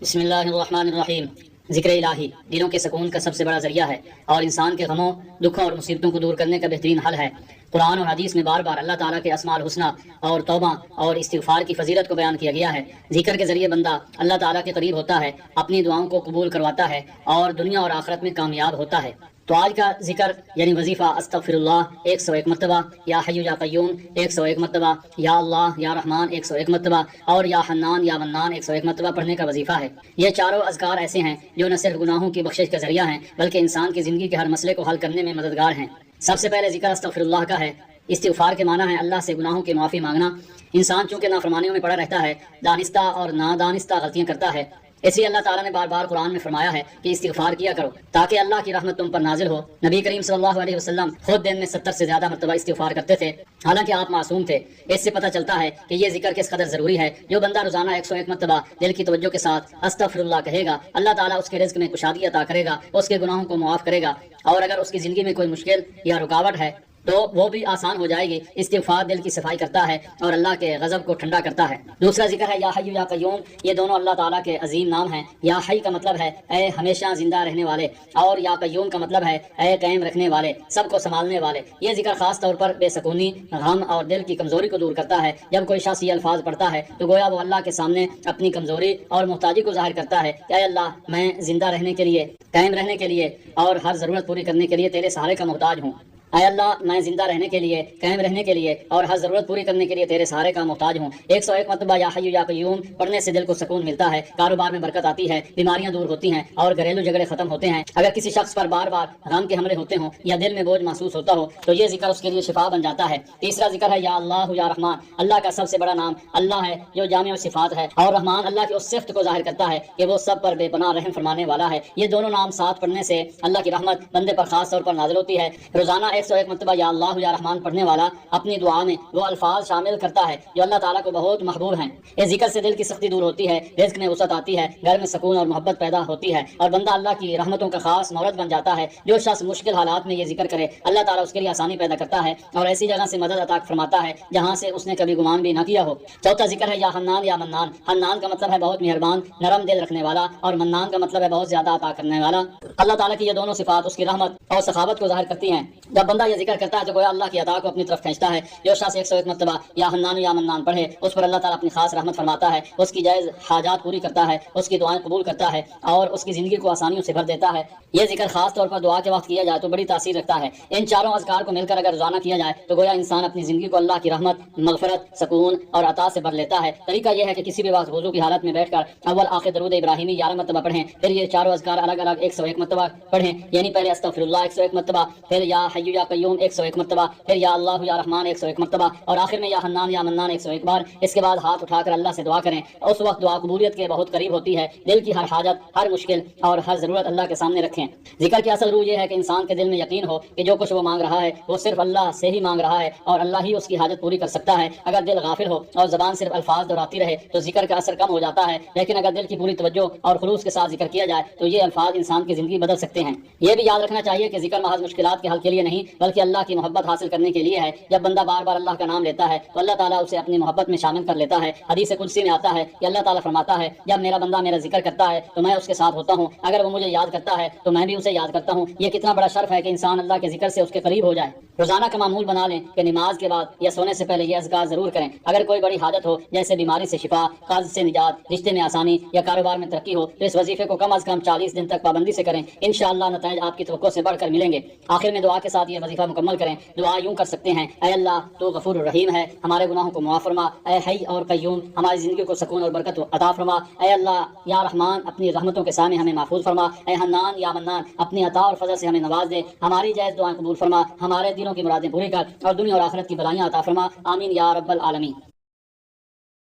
بسم اللہ الرحمن الرحیم۔ ذکر الہی دلوں کے سکون کا سب سے بڑا ذریعہ ہے اور انسان کے غموں، دکھوں اور مصیبتوں کو دور کرنے کا بہترین حل ہے۔ قرآن اور حدیث میں بار بار اللہ تعالیٰ کے اسماء الحسنی اور توبہ اور استغفار کی فضیلت کو بیان کیا گیا ہے۔ ذکر کے ذریعے بندہ اللہ تعالیٰ کے قریب ہوتا ہے، اپنی دعاؤں کو قبول کرواتا ہے اور دنیا اور آخرت میں کامیاب ہوتا ہے۔ تو آج کا ذکر یعنی وظیفہ استغفر اللہ 101 مرتبہ، یا حی یا قیوم 101 مرتبہ، یا اللہ یا رحمان 101 مرتبہ اور یا حنان یا منان 101 مرتبہ پڑھنے کا وظیفہ ہے۔ یہ چاروں اذکار ایسے ہیں جو نہ صرف گناہوں کی بخشش کا ذریعہ ہیں بلکہ انسان کی زندگی کے ہر مسئلے کو حل کرنے میں مددگار ہیں۔ سب سے پہلے ذکر استغفر اللہ کا ہے۔ استغفار کے معنی ہے اللہ سے گناہوں کی معافی مانگنا۔ انسان چونکہ نافرمانیوں میں پڑا رہتا ہے، دانستہ اور نادانستہ غلطیاں کرتا ہے، اس لیے اللہ تعالیٰ نے بار بار قرآن میں فرمایا ہے کہ استغفار کیا کرو تاکہ اللہ کی رحمت تم پر نازل ہو۔ نبی کریم صلی اللہ علیہ وسلم خود دن میں 70 سے زیادہ مرتبہ استغفار کرتے تھے، حالانکہ آپ معصوم تھے۔ اس سے پتہ چلتا ہے کہ یہ ذکر کس قدر ضروری ہے۔ جو بندہ روزانہ 101 مرتبہ دل کی توجہ کے ساتھ استغفر اللہ کہے گا، اللہ تعالیٰ اس کے رزق میں کشادگی عطا کرے گا، اس کے گناہوں کو معاف کرے گا، اور اگر اس کی زندگی میں کوئی مشکل یا رکاوٹ ہے تو وہ بھی آسان ہو جائے گی۔ استغفار دل کی صفائی کرتا ہے اور اللہ کے غضب کو ٹھنڈا کرتا ہے۔ دوسرا ذکر ہے یا حی یا قیوم۔ یہ دونوں اللہ تعالیٰ کے عظیم نام ہیں۔ یا حی کا مطلب ہے اے ہمیشہ زندہ رہنے والے، اور یا قیوم کا مطلب ہے اے قائم رکھنے والے، سب کو سنبھالنے والے۔ یہ ذکر خاص طور پر بے سکونی، غم اور دل کی کمزوری کو دور کرتا ہے۔ جب کوئی شخص یہ الفاظ پڑھتا ہے تو گویا وہ اللہ کے سامنے اپنی کمزوری اور محتاجی کو ظاہر کرتا ہے کہ اے اللہ، میں زندہ رہنے کے لیے، قائم رہنے کے لیے اور ہر ضرورت پوری کرنے کے لیے تیرے سہارے کا محتاج ہوں۔ اے اللہ، میں زندہ رہنے کے لیے، قائم رہنے کے لیے اور ہر ضرورت پوری کرنے کے لیے تیرے سہارے کا محتاج ہوں۔ 101 مرتبہ یا حی یا قیوم پڑھنے سے دل کو سکون ملتا ہے، کاروبار میں برکت آتی ہے، بیماریاں دور ہوتی ہیں اور گھریلو جھگڑے ختم ہوتے ہیں۔ اگر کسی شخص پر بار بار غم کے حملے ہوتے ہوں یا دل میں بوجھ محسوس ہوتا ہو تو یہ ذکر اس کے لیے شفا بن جاتا ہے۔ تیسرا ذکر ہے یا اللہ یا رحمان۔ اللہ کا سب سے بڑا نام اللہ ہے جو جامع صفات ہے، اور رحمان اللہ کی اس صفت کو ظاہر کرتا ہے کہ وہ سب پر بے پناہ رحم فرمانے والا ہے۔ یہ دونوں نام ساتھ پڑھنے سے اللہ کی رحمت بندے پر خاص طور پر نازل ہوتی ہے۔ روزانہ 101 مرتبہ یا اللہ یا رحمان پڑھنے والا اپنی دعا میں وہ الفاظ شامل کرتا ہے جو اللہ تعالیٰ کو بہت محبوب ہیں۔ اس ذکر سے دل کی سختی دور ہوتی ہے، رزق میں وسعت آتی ہے، گھر میں سکون اور محبت پیدا ہوتی ہے اور بندہ اللہ کی رحمتوں کا خاص مورد بن جاتا ہے۔ جو شخص مشکل حالات میں یہ ذکر کرے، اللہ تعالیٰ اس کے لیے آسانی پیدا کرتا ہے اور ایسی جگہ سے مدد عطا فرماتا ہے جہاں سے اس نے کبھی گمان بھی نہ کیا ہو۔ چوتھا ذکر ہے یا حنان یا منان۔ حنان کا مطلب ہے بہت مہربان، نرم دل رکھنے والا، اور منان کا مطلب ہے بہت زیادہ عطا کرنے والا۔ اللہ تعالیٰ کی یہ دونوں صفات اس کی رحمت اور سخاوت کو ظاہر کرتی ہیں۔ جب بندہ یہ ذکر کرتا ہے تو گویا اللہ کی عطا کو اپنی طرف کھینچتا ہے۔ جو شخص 101 مرتبہ یا حنان یا منان پڑھے، اس پر اللہ تعالیٰ اپنی خاص رحمت فرماتا ہے، اس کی جائز حاجات پوری کرتا ہے، اس کی دعائیں قبول کرتا ہے اور اس کی زندگی کو آسانیوں سے بھر دیتا ہے۔ یہ ذکر خاص طور پر دعا کے وقت کیا جائے تو بڑی تاثیر رکھتا ہے۔ ان چاروں اذکار کو مل کر اگر روزانہ کیا جائے تو گویا انسان اپنی زندگی کو اللہ کی رحمت، مغفرت، سکون اور عطا سے بھر لیتا ہے۔ طریقہ یہ ہے کہ کسی بھی وقت وضو کی حالت میں بیٹھ کر اول آخر درود ابراہیمی 11 مرتبہ پڑھیں، پھر یہ چاروں اذکار الگ الگ 101 مرتبہ پڑھیں، یعنی پہلے استغفر اللہ 101 مرتبہ، پھر یا حی یا قیوم 101 مرتبہ، پھر یا اللہ یا رحمان 101 مرتبہ اور آخر میں یا حنان یا منان 101 بار۔ اس کے بعد ہاتھ اٹھا کر اللہ سے دعا کریں۔ اس وقت دعا قبولیت کے بہت قریب ہوتی ہے۔ دل کی ہر حاجت، ہر مشکل اور ہر ضرورت اللہ کے سامنے رکھیں۔ ذکر کی اصل روح یہ ہے کہ انسان کے دل میں یقین ہو کہ جو کچھ وہ مانگ رہا ہے وہ صرف اللہ سے ہی مانگ رہا ہے اور اللہ ہی اس کی حاجت پوری کر سکتا ہے۔ اگر دل غافل ہو اور زبان صرف الفاظ دہراتی رہے تو ذکر کا اثر کم ہو جاتا ہے، لیکن اگر دل کی پوری توجہ اور خلوص کے ساتھ ذکر کیا جائے تو یہ الفاظ انسان کی زندگی بدل سکتے ہیں۔ یہ بھی یاد رکھنا چاہیے کہ ذکر محض مشکلات کے حل کے لیے نہیں بلکہ اللہ کی محبت حاصل کرنے کے لیے ہے۔ جب بندہ بار بار اللہ کا نام لیتا ہے تو اللہ تعالیٰ اسے اپنی محبت میں شامل کر لیتا ہے۔ حدیث قدسی میں آتا ہے کہ اللہ تعالیٰ فرماتا ہے جب میرا بندہ میرا ذکر کرتا ہے تو میں اس کے ساتھ ہوتا ہوں، اگر وہ مجھے یاد کرتا ہے تو میں بھی اسے یاد کرتا ہوں۔ یہ کتنا بڑا شرف ہے کہ انسان اللہ کے ذکر سے اس کے قریب ہو جائے۔ روزانہ کا معمول بنا لیں کہ نماز کے بعد یا سونے سے پہلے یہ اذکار ضرور کریں۔ اگر کوئی بڑی حاجت ہو جیسے بیماری سے شفا، قرض سے نجات، رشتے میں آسانی یا کاروبار میں ترقی ہو تو اس وظیفے کو کم از کم 40 دن تک پابندی سے کریں۔ انشاءاللہ نتائج آپ کی توقع سے بڑھ کر ملیں گے۔ آخر میں دعا کے ساتھ یہ وظیفہ مکمل کریں۔ دعا یوں کر سکتے ہیں: اے اللہ، تو غفور الرحیم ہے، ہمارے گناہوں کو معاف فرما۔ اے حی اور قیوم، ہماری زندگی کو سکون اور برکت عطا فرما۔ اے اللہ یا رحمان، اپنی رحمتوں کے سامنے ہمیں محفوظ فرما۔ اے حنان یا منان، اپنی عطا اور فضل سے ہمیں نواز دے، ہماری جائز دعائیں قبول فرما، ہمارے دلوں کی مرادیں پوری کر اور دنیا اور آخرت کی بلائیاں عطا فرما۔ آمین یا رب العالمین۔